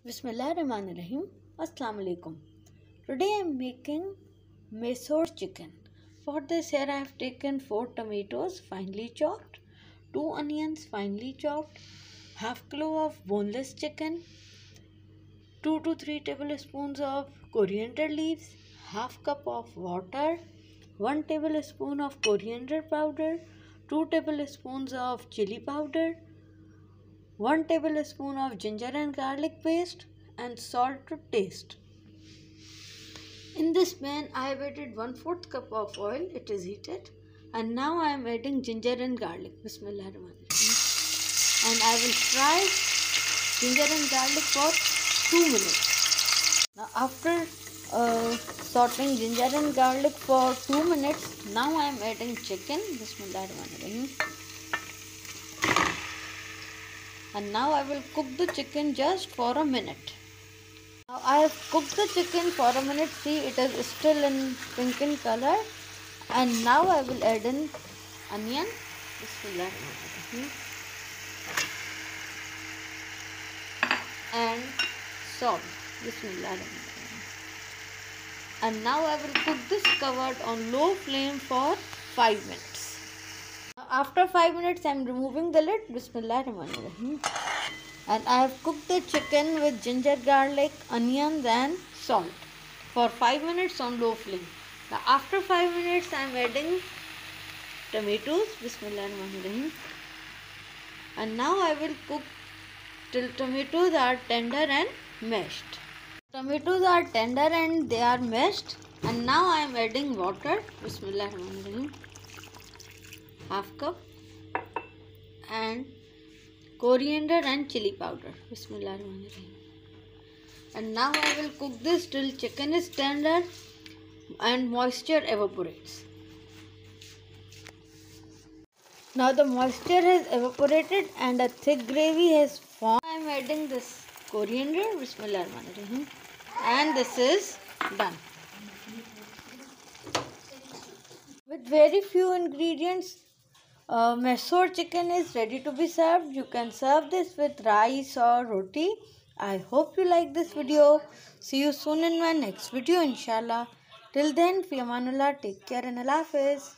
Bismillahirrahmanirrahim. Assalamu alaikum. Today I am making Maysore chicken. For this here I have taken 4 tomatoes finely chopped, 2 onions finely chopped, half kilo of boneless chicken, 2 to 3 tablespoons of coriander leaves, half cup of water, 1 tablespoon of coriander powder, 2 tablespoons of chili powder, 1 tablespoon of ginger and garlic paste, and salt to taste. In this pan I have added 1/4 cup of oil. It is heated, and now I am adding ginger and garlic. Bismillahirrahmanirrahim. And I will fry ginger and garlic for 2 minutes. Now after sauteing ginger and garlic for 2 minutes, now I am adding chicken. Bismillahirrahmanirrahim. And now I will cook the chicken just for a minute. Now I have cooked the chicken for a minute. See, it is still in pink in color. And now I will add in onion. Bismillahirrahmanirrahim. And salt. Bismillahirrahmanirrahim. And now I will cook this covered on low flame for 5 minutes. After 5 minutes, I am removing the lid. Bismillahirrahmanirrahim. And I have cooked the chicken with ginger, garlic, onions and salt for 5 minutes on low flame. Now after 5 minutes, I am adding tomatoes. Bismillahirrahmanirrahim. And now I will cook till tomatoes are tender and mashed. Tomatoes are tender and they are mashed. And now I am adding water. Bismillahirrahmanirrahim. Half cup, and coriander and chili powder. Bismillahirrahmanirrahim. And now I will cook this till chicken is tender and moisture evaporates. Now the moisture has evaporated and a thick gravy has formed. I am adding this coriander. Bismillahirrahmanirrahim. And this is done. With very few ingredients, Maysore chicken is ready to be served. You can serve this with rice or roti. I hope you like this video. See you soon in my next video, inshallah. Till then, fi amanullah, take care and Allah Hafiz.